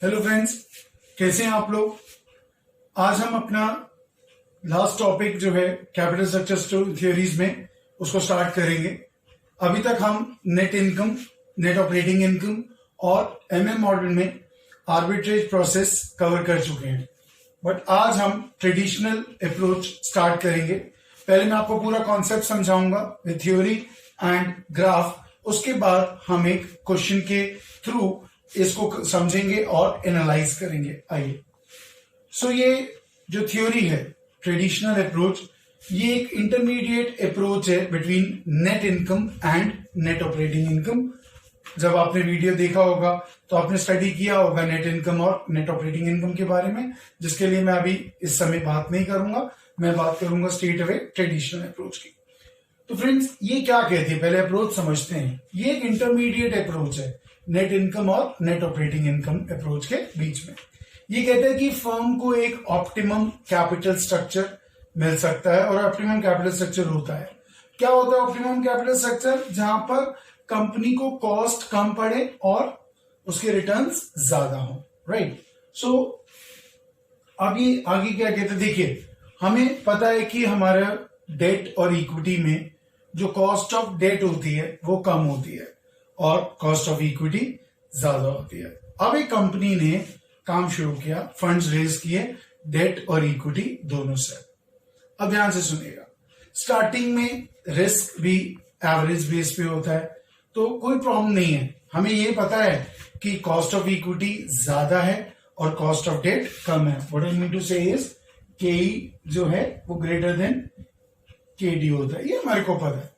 Hello friends, कैसे हैं आप लोग। आज हम अपना लास्ट टॉपिक जो है कैपिटल स्ट्रक्चर थ्योरीज में उसको स्टार्ट करेंगे। अभी तक हम net income, net operating income और एमएम मॉडल में आर्बिट्रेज प्रोसेस कवर कर चुके हैं, बट आज हम ट्रेडिशनल अप्रोच स्टार्ट करेंगे। पहले मैं आपको पूरा कॉन्सेप्ट समझाऊंगा विद थ्योरी एंड ग्राफ, उसके बाद हम एक क्वेश्चन के थ्रू इसको समझेंगे और एनालाइज करेंगे। आइए, सो ये जो थ्योरी है ट्रेडिशनल अप्रोच, ये एक इंटरमीडिएट अप्रोच है between net income and net operating income. जब आपने वीडियो देखा होगा तो आपने स्टडी किया होगा नेट इनकम और नेट ऑपरेटिंग इनकम के बारे में, जिसके लिए मैं अभी इस समय बात नहीं करूंगा। मैं बात करूंगा स्ट्रेट अवे ट्रेडिशनल अप्रोच की। तो फ्रेंड्स, ये क्या कहती है, पहले अप्रोच समझते हैं। ये एक इंटरमीडिएट अप्रोच है नेट इनकम और नेट ऑपरेटिंग इनकम अप्रोच के बीच में। ये कहते हैं कि फर्म को एक ऑप्टिमम कैपिटल स्ट्रक्चर मिल सकता है, और ऑप्टिमम कैपिटल स्ट्रक्चर होता है, क्या होता है ऑप्टिमम कैपिटल स्ट्रक्चर, जहां पर कंपनी को कॉस्ट कम पड़े और उसके रिटर्न्स ज्यादा हो। राइट। सो अभी आगे क्या कहते हैं, देखिए हमें पता है कि हमारा डेट और इक्विटी में जो कॉस्ट ऑफ डेट होती है वो कम होती है और कॉस्ट ऑफ इक्विटी ज्यादा होती है। अब एक कंपनी ने काम शुरू किया, फंड्स रेज किए डेट और इक्विटी दोनों से। अब ध्यान से सुनिएगा, स्टार्टिंग में रिस्क भी एवरेज बेस पे होता है, तो कोई प्रॉब्लम नहीं है। हमें ये पता है कि कॉस्ट ऑफ इक्विटी ज्यादा है और कॉस्ट ऑफ डेट कम है। व्हाट आई मीन टू से इज केई जो है वो ग्रेटर देन केडी होता है, ये हमारे को पता है।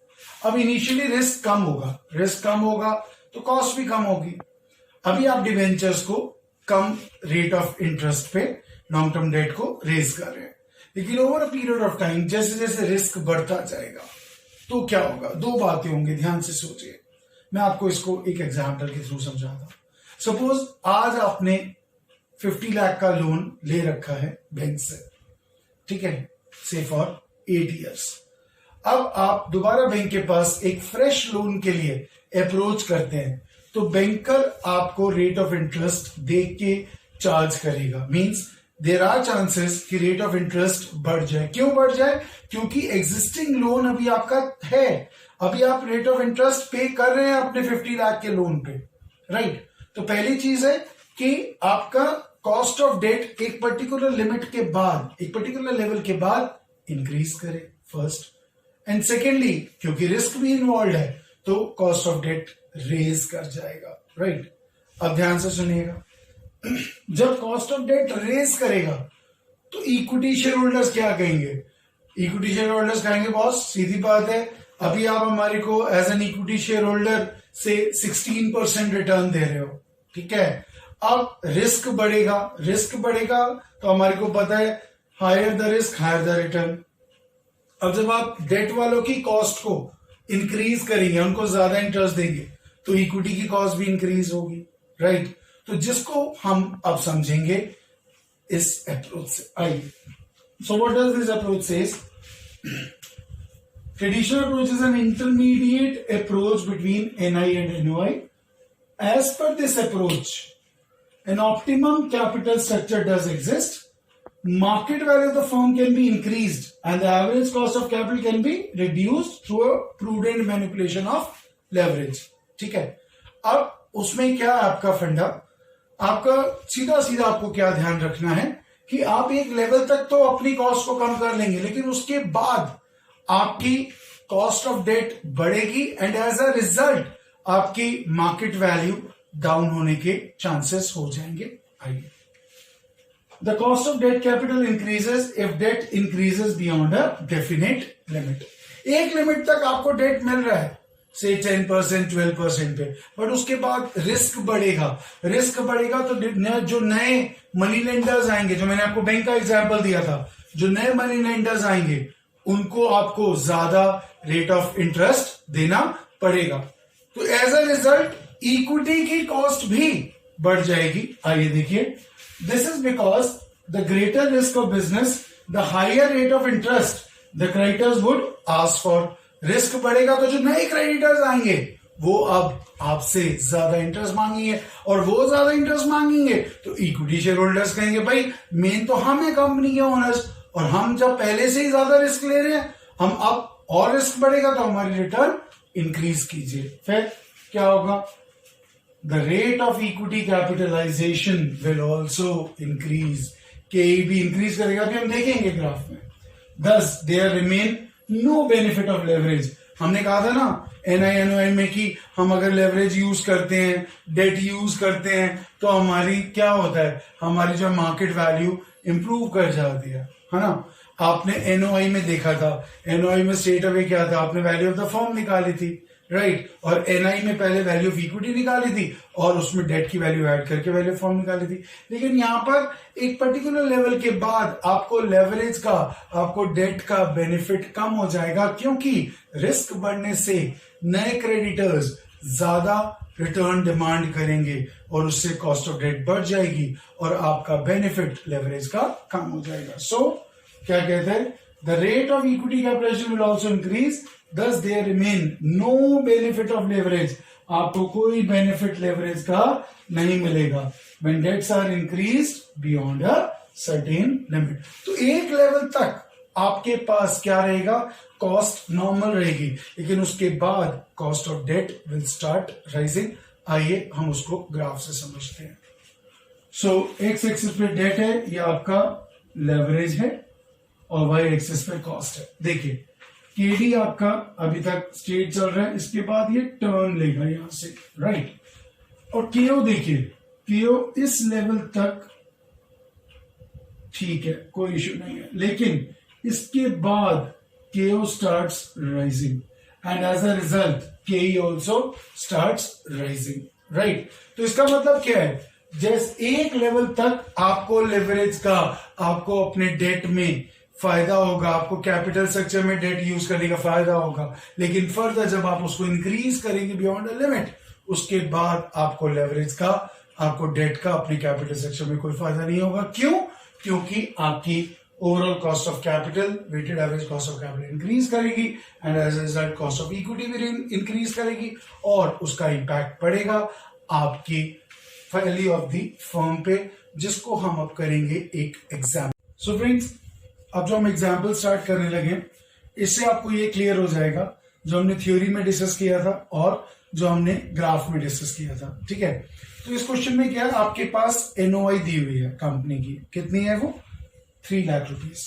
अब इनिशियली रिस्क कम होगा तो कॉस्ट भी कम होगी। अभी आप डिवेंचर्स को कम रेट ऑफ इंटरेस्ट पे लॉन्ग टर्म डेट को रेज कर रहे हैं, लेकिन over a period of time जैसे जैसे रिस्क बढ़ता जाएगा तो क्या होगा, दो बातें होंगी, ध्यान से सोचिए। मैं आपको इसको एक एग्जाम्पल के थ्रू समझाता हूं। सपोज आज आपने 50 लाख का लोन ले रखा है बैंक से, ठीक है, से फॉर 8 years। अब आप दोबारा बैंक के पास एक फ्रेश लोन के लिए अप्रोच करते हैं, तो बैंकर आपको रेट ऑफ इंटरेस्ट देख के चार्ज करेगा। मींस देयर आर चांसेस कि रेट ऑफ इंटरेस्ट बढ़ जाए। क्यों बढ़ जाए? क्योंकि एग्जिस्टिंग लोन अभी आपका है, अभी आप रेट ऑफ इंटरेस्ट पे कर रहे हैं अपने 50 लाख के लोन पे। राइट। तो पहली चीज है कि आपका कॉस्ट ऑफ डेट एक पर्टिकुलर लिमिट के बाद, एक पर्टिकुलर लेवल के बाद इंक्रीज करे, फर्स्ट। एंड सेकेंडली, क्योंकि रिस्क भी इन्वॉल्व है तो कॉस्ट ऑफ डेट रेज कर जाएगा। राइट। अब ध्यान से सुनिएगा, जब कॉस्ट ऑफ डेट रेज करेगा तो इक्विटी शेयर होल्डर्स क्या कहेंगे? इक्विटी शेयर होल्डर्स कहेंगे बॉस सीधी बात है, अभी आप हमारे को as an equity share holder से 16% रिटर्न दे रहे हो, ठीक है। अब रिस्क बढ़ेगा तो हमारे को पता है higher the risk higher the return. अब जब आप डेट वालों की कॉस्ट को इंक्रीज करेंगे, उनको ज्यादा इंटरेस्ट देंगे, तो इक्विटी की कॉस्ट भी इंक्रीज होगी। राइट। तो जिसको हम अब समझेंगे इस अप्रोच से। आइए, so what does this approach says? Traditional approach is an intermediate approach between NI and NOI. As per this approach an optimum capital structure does exist. Market value of the firm can be increased and the average cost of capital can be reduced through a prudent manipulation of leverage. ठीक है। अब उसमें क्या है आपका फंडा, आपका सीधा आपको क्या ध्यान रखना है कि आप एक लेवल तक तो अपनी कॉस्ट को कम कर लेंगे, लेकिन उसके बाद आपकी कॉस्ट ऑफ डेट बढ़ेगी एंड एज अ रिजल्ट आपकी मार्केट वैल्यू डाउन होने के चांसेस हो जाएंगे। आइए, the cost of debt capital increases if debt increases beyond a definite limit. एक लिमिट तक आपको डेट मिल रहा है, से 10% 12% पे, बट उसके बाद रिस्क बढ़ेगा तो जो नए मनी लेंडर्स आएंगे, जो मैंने आपको बैंक का एग्जांपल दिया था, जो नए मनी लेंडर्स आएंगे उनको आपको ज्यादा रेट ऑफ इंटरेस्ट देना पड़ेगा। तो एज अ रिजल्ट इक्विटी की कॉस्ट भी बढ़ जाएगी। आइए देखिए, this is because the greater risk of business the higher rate of interest the creditors would ask for. Risk बढ़ेगा तो जो नए क्रेडिटर्स आएंगे वो अब आपसे ज्यादा इंटरेस्ट मांगेंगे, और वो ज्यादा इंटरेस्ट मांगेंगे तो इक्विटी शेयर होल्डर्स कहेंगे भाई मेन तो हम है कंपनी के ओनर्स, और हम जब पहले से ही ज्यादा रिस्क ले रहे हैं, हम अब और रिस्क बढ़ेगा तो हमारी रिटर्न इंक्रीज कीजिए। फिर क्या होगा? The rate of equity capitalisation will also increase, के भी इंक्रीज करेगा, अभी हम देखेंगे ग्राफ में। Thus there remain no benefit of leverage. हमने कहा था ना एनआई में कि हम अगर लेवरेज यूज करते हैं, डेट यूज करते हैं, तो हमारी क्या होता है, हमारी जो मार्केट वैल्यू इंप्रूव कर जाती है ना। आपने एनओआई में देखा था, एनओआई में स्टेट अवे क्या था, आपने वैल्यू ऑफ द फर्म निकाली थी, राइट, और एनआई में पहले वैल्यू ऑफ इक्विटी निकाली थी और उसमें डेट की वैल्यू ऐड करके वैल्यू ऑफ फर्म निकाली थी। लेकिन यहां पर एक पर्टिकुलर लेवल के बाद आपको लेवरेज का, आपको डेट का बेनिफिट कम हो जाएगा, क्योंकि रिस्क बढ़ने से नए क्रेडिटर्स ज्यादा रिटर्न डिमांड करेंगे और उससे कॉस्ट ऑफ डेट बढ़ जाएगी और आपका बेनिफिट लेवरेज का कम हो जाएगा। सो क्या कहते हैं? The rate of equity capitalisation will also increase, thus there remain no benefit of leverage। आपको कोई बेनिफिट लेवरेज का नहीं मिलेगा when debts are increased beyond a certain limit। तो एक लेवल तक आपके पास क्या रहेगा? कॉस्ट नॉर्मल रहेगी, लेकिन उसके बाद cost of debt will start rising. आइए हम उसको ग्राफ से समझते हैं। सो एक्स एक्सिस पे डेट है, ये आपका लेवरेज है, और वाई एक्सिस पे कॉस्ट है। देखिए केडी आपका अभी तक स्टेट चल रहा है, इसके बाद ये टर्न लेगा यहां से, राइट, और केओ देखिए, केओ इस लेवल तक ठीक है, कोई इश्यू नहीं है, लेकिन इसके बाद KO starts rising and as a result KE also starts rising, right. तो इसका मतलब क्या है? जैसे एक लेवल तक आपको लेवरेज का, आपको अपने डेट में फायदा होगा, आपको कैपिटल स्ट्रक्चर में डेट यूज करने का फायदा होगा, लेकिन फर्दर जब आप उसको इंक्रीज करेंगे बियॉन्ड अ लिमिट, उसके बाद आपको लेवरेज का, आपको डेट का अपने कैपिटल स्ट्रक्चर में कोई फायदा नहीं होगा। क्यों? क्योंकि आपकी overall cost of capital, weighted average cost of capital increase करेगी and as a result cost of equity भी इंक्रीज करेगी, और उसका इंपैक्ट पड़ेगा आपकी वैल्यू ऑफ द फर्म पे, जिसको हम अब करेंगे एक एग्जाम्पल। सो फ्रेंड्स, अब जो हम एग्जाम्पल स्टार्ट करने लगे, इससे आपको ये क्लियर हो जाएगा जो हमने थ्योरी में डिस्कस किया था और जो हमने ग्राफ में डिस्कस किया था, ठीक है। तो इस क्वेश्चन में क्या है, आपके पास एनओआई दी हुई है कंपनी की, कितनी है वो? 3 लाख रुपीस।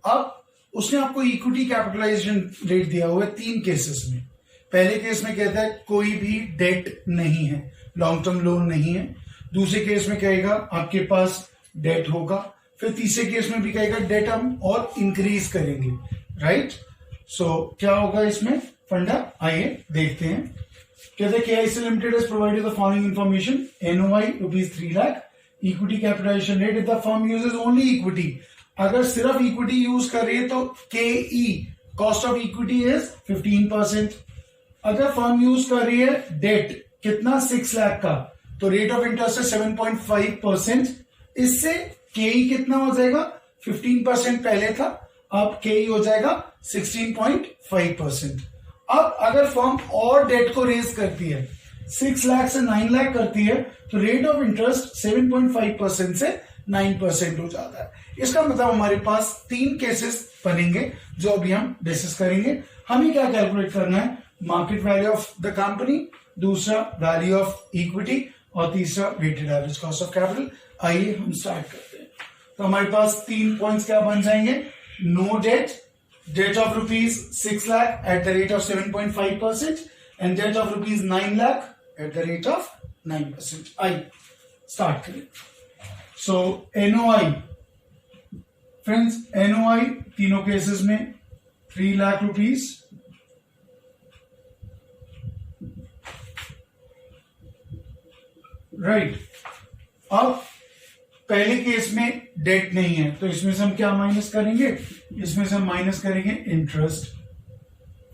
अब उसने आपको इक्विटी कैपिटलाइजेशन रेट दिया हुआ है 3 केसेस में। पहले केस में कहता है कोई भी डेट नहीं है, लॉन्ग टर्म लोन नहीं है। दूसरे केस में कहेगा आपके पास डेट होगा। फिर तीसरे केस में भी कहेगा डेट हम और इंक्रीज करेंगे, राइट। सो क्या होगा इसमें फंडा, आइए देखते हैं। कहते हैं KIC limited has provided the following information, NOI ₹3 lakh, equity capitalisation rate if the firm uses only equity. अगर सिर्फ इक्विटी यूज कर रही है तो केई कॉस्ट ऑफ इक्विटी इज 15%। अगर फर्म यूज कर रही है डेट कितना 6 लाख का, तो रेट ऑफ इंटरेस्ट है 7.5%। इससे केई कितना हो जाएगा? 15% पहले था, अब केई हो जाएगा 16.5%। अब अगर फर्म और डेट को रेज करती है, 6 लाख से 9 लाख करती है, तो रेट ऑफ इंटरेस्ट 7.5% से 9% हो जाता है। इसका मतलब हमारे पास 3 केसेस बनेंगे जो अभी हम डिस्कस करेंगे। हमें क्या कैलकुलेट करना है? Market value of the company, दूसरा वैल्यू ऑफ इक्विटी, और तीसरा weighted average cost of capital. आइए हम स्टार्ट करते हैं। तो हमारे पास 3 पॉइंट्स क्या बन जाएंगे? No debt, debt of ₹6 lakh at the rate of 7.5% and debt of ₹9 lakh at the rate of 9%। आइए स्टार्ट करें। सो एनओआई फ्रेंड्स, एनओआई तीनों केसेस में 3 लाख रुपीस, राइट। अब पहले केस में डेट नहीं है, तो इसमें से हम क्या माइनस करेंगे? इसमें से हम माइनस करेंगे इंटरेस्ट।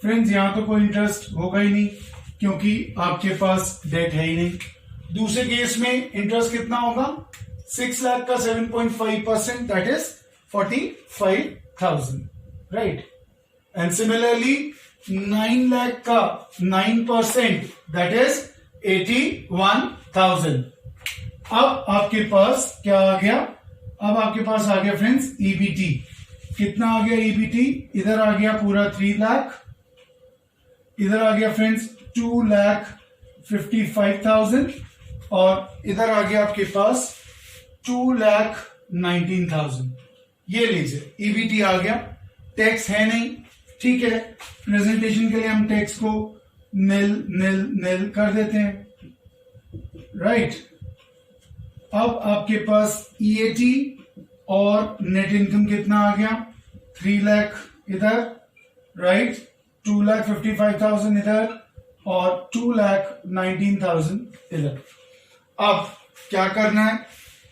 फ्रेंड्स, यहां तो कोई इंटरेस्ट होगा ही नहीं क्योंकि आपके पास डेट है ही नहीं। दूसरे केस में इंटरेस्ट कितना होगा? 6 लाख का 7.5%, that is 45,000, right. And similarly 9 lakh का 9% दैट इज 81,000। अब आपके पास क्या आ गया? अब आपके पास आ गया फ्रेंड्स ईबीटी। कितना आ गया ईबीटी? इधर आ गया पूरा 3 लाख, इधर आ गया फ्रेंड्स 2,55,000 और इधर आ गया आपके पास 2,19,000। ये लीजिए ईबीटी आ गया। टैक्स है नहीं, ठीक है, प्रेजेंटेशन के लिए हम टैक्स को निल निल निल कर देते हैं, राइट। अब आपके पास ईएटी और नेट इनकम कितना आ गया? 3 लाख इधर, राइट, 2,55,000 इधर और 2,19,000 इधर। अब क्या करना है?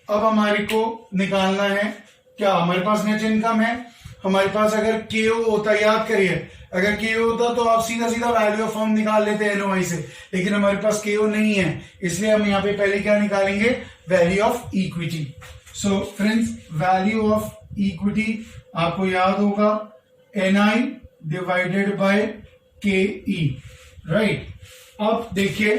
अब हमारे को निकालना है क्या? हमारे पास नेट इनकम है, हमारे पास अगर केओ होता, याद करिए, अगर केओ होता तो आप सीधा सीधा वैल्यू ऑफ फर्म निकाल लेते हैं एनओआई से, लेकिन हमारे पास केओ नहीं है, इसलिए हम यहाँ पे पहले क्या निकालेंगे? Value of equity. So friends, value of equity आपको याद होगा एनआई डिवाइडेड बाय के ई, राइट। अब देखिए,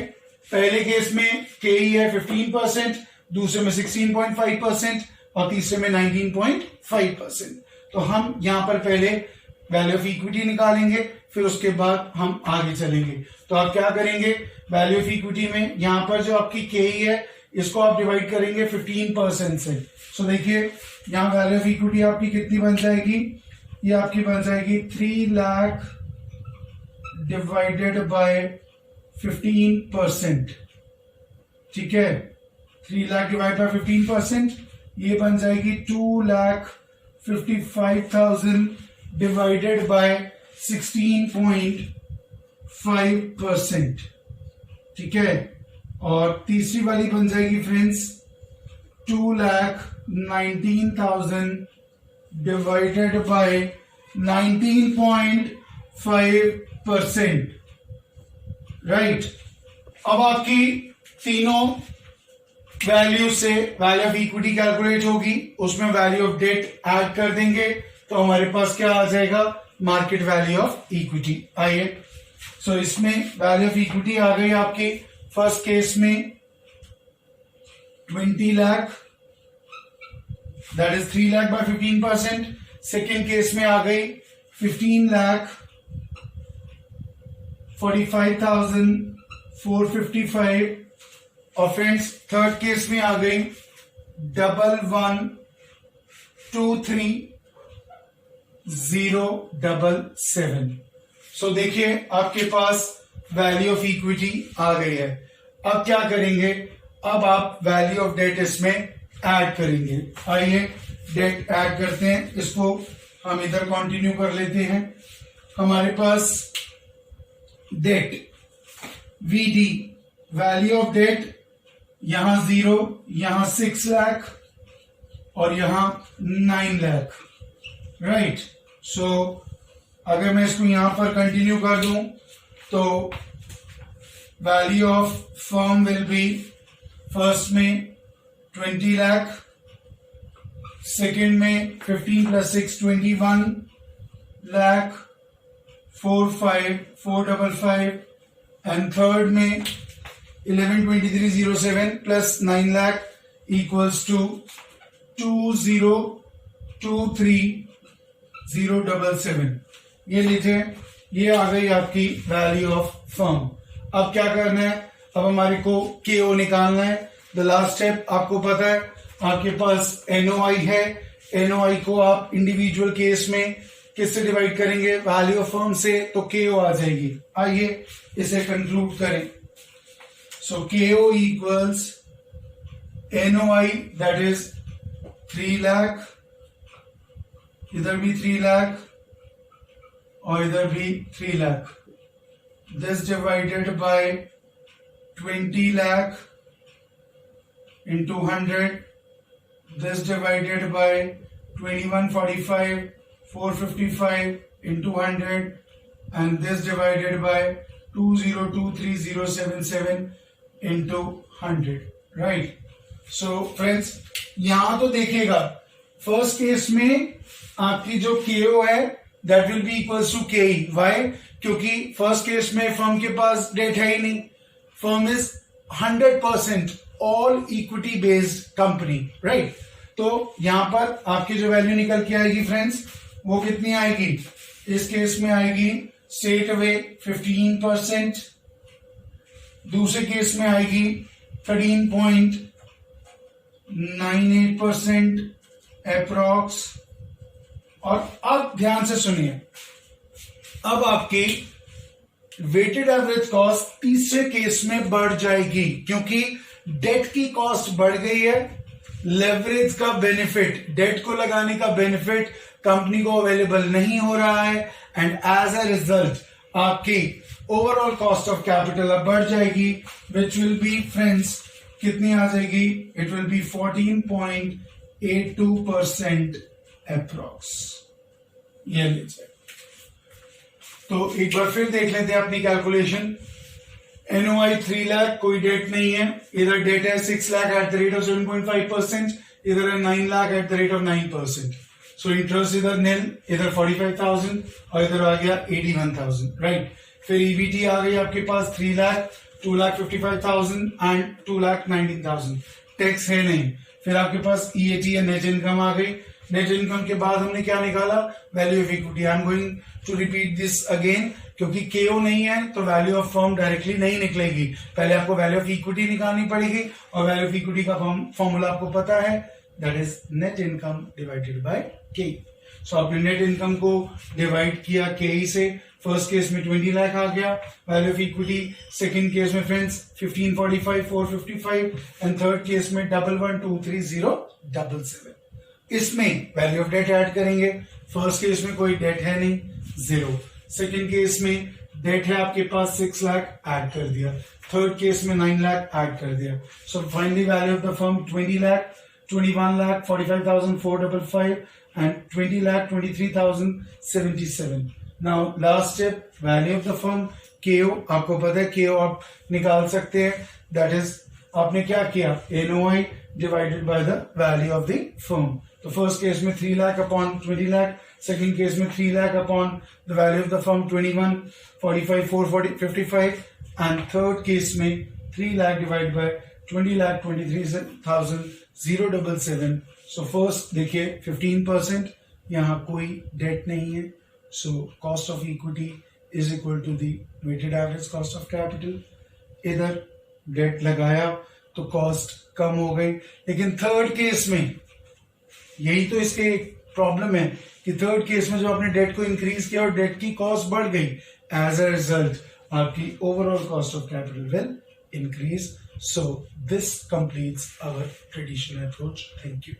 पहले केस में के ई है 15%, दूसरे में 16.5% और तीसरे में 19.5%। तो हम यहां पर पहले वैल्यू ऑफ इक्विटी निकालेंगे, फिर उसके बाद हम आगे चलेंगे। तो आप क्या करेंगे? वैल्यू ऑफ इक्विटी में यहां पर जो आपकी के ई है इसको आप डिवाइड करेंगे 15% से। सो देखिए, यहां वैल्यू ऑफ इक्विटी आपकी कितनी बन जाएगी? ये आपकी बन जाएगी 3 लाख डिवाइडेड बाय 15%, ठीक है। 3 लाख डिवाइड बाय 15%, ये बन जाएगी 2,55,000 डिवाइडेड बाय 16.5%, ठीक है। और तीसरी वाली बन जाएगी फ्रेंड्स 2,19,000 डिवाइडेड बाय 19.5%, राइट। अब आपकी तीनों वैल्यू से वैल्यू ऑफ इक्विटी कैलकुलेट होगी, उसमें वैल्यू ऑफ डेट ऐड कर देंगे तो हमारे पास क्या आ जाएगा? Market value of equity. आइए, सो इसमें वैल्यू ऑफ इक्विटी आ गई आपकी फर्स्ट केस में 20 lakh, that is 3 lakh by 15%। Second case में आ गई 15,45,455 और फ्रेंड्स थर्ड केस में आ गई 11,23,077। सो देखिए, आपके पास वैल्यू ऑफ इक्विटी आ गई है। अब क्या करेंगे? अब आप वैल्यू ऑफ डेट इसमें ऐड करेंगे। आइए डेट ऐड करते हैं, इसको हम इधर कंटिन्यू कर लेते हैं। हमारे पास debt VD, value of debt, यहां 0, यहां 6 लाख और यहां 9 लाख, राइट। सो अगर मैं इसको यहां पर कंटिन्यू कर दूं तो value of firm will be first में 20 लाख, सेकेंड में 15 + 6 21 लाख 4,5,455 एंड थर्ड में 11,23,07 प्लस 9 लाख इक्वल्स टू 2,023,077। ये लीजिए, ये आ गई आपकी वैल्यू ऑफ फर्म। अब क्या करना है? अब हमारे को केओ निकालना है। द लास्ट स्टेप आपको पता है, आपके पास एनओआई है, एनओआई को आप इंडिविजुअल केस में किससे डिवाइड करेंगे? वैल्यू ऑफ फर्म से, तो केओ आ जाएगी। आइए इसे कंक्लूड करें। सो केओ equals NOI that is 3 lakh, इधर भी 3 लाख और इधर भी 3 lakh, this divided by 20 lakh into 100, this divided by 2145, 455 into 100, and this divided by 2023077 into 100, right? So friends, यहां तो देखिएगा फर्स्ट केस में आपकी जो KO है that will be equals to KE. Why? क्योंकि फर्स्ट केस में फर्म के पास डेट है ही नहीं. Firm is 100% all equity based company, right. तो यहां पर आपकी जो वैल्यू निकल के आएगी फ्रेंड्स, वो कितनी आएगी? इस केस में आएगी स्ट्रेट अवे 15%, दूसरे केस में आएगी 13.98% अप्रॉक्स. और अब ध्यान से सुनिए, अब आपकी वेटेड एवरेज कॉस्ट तीसरे केस में बढ़ जाएगी क्योंकि डेट की कॉस्ट बढ़ गई है. लेवरेज का बेनिफिट, डेट को लगाने का बेनिफिट कंपनी को अवेलेबल नहीं हो रहा है एंड एज अ रिजल्ट आपकी ओवरऑल कॉस्ट ऑफ कैपिटल अब बढ़ जाएगी, विच विल बी फ्रेंड्स कितनी आ जाएगी? It will be 14.82% approx. ये लीजिए. तो एक बार फिर देख लेते हैं अपनी कैलकुलेशन. NOI 3 लाख, कोई डेट नहीं है. इधर डेट है 6 lakh at the rate of 7.5%, इधर है 9 lakh at the rate of 9%. So interest इधर नील, इधर 45,000 और इधर आ गया 81,000, राइट. फिर EBT आ गई आपके पास 3 लाख, 2,55,000 एंड 2,19,000. टैक्स है नहीं. फिर आपके पास EAT या नेट इनकम आ गई. नेट इनकम के बाद हमने क्या निकाला? Value of equity. I am going to repeat this again क्योंकि KO नहीं है तो वैल्यू ऑफ फर्म डायरेक्टली नहीं निकलेगी. पहले आपको वैल्यू ऑफ इक्विटी निकालनी पड़ेगी और वैल्यू ऑफ इक्विटी का फॉर्मूला आपको पता है, that is net income divided by K. सो आपने नेट इनकम को डिवाइड किया KE से. फर्स्ट केस में 20 लाख आ गया value of equity, second case में फ्रेंड्स 1545 455 एंड थर्ड केस में 11230777. इसमें वैल्यू ऑफ डेट ऐड करेंगे. फर्स्ट केस में कोई डेट है नहीं, 0. सेकंड केस में डेट है आपके पास 6 लाख, ऐड कर दिया. थर्ड केस में 9 लाख, ऐड कर दिया. So finally value of the firm 20 lakh, 21,45,455 and 20,23,077. Now last step, value of the firm KO. आपको पता है KO आप निकाल सकते हैं, दैट इज आपने क्या किया? NOI divided by the value of the firm. तो फर्स्ट केस में 3 लाख अपॉन 20 लाख, सेकेंड केस में 3 lakh upon the value of the firm 21,45,455 and third case में 3 lakh divide by 20,23,077. So first देखिए 15%, यहाँ कोई डेट नहीं है. So cost of equity is equal to the weighted average cost of capital. इधर डेट लगाया तो कॉस्ट कम हो गई. लेकिन थर्ड केस में यही तो इसके प्रॉब्लम है कि थर्ड केस में जो आपने डेट को इंक्रीज किया और डेट की कॉस्ट बढ़ गई, एज अ रिजल्ट आपकी overall cost of capital will increase. So this completes our traditional approach. Thank you.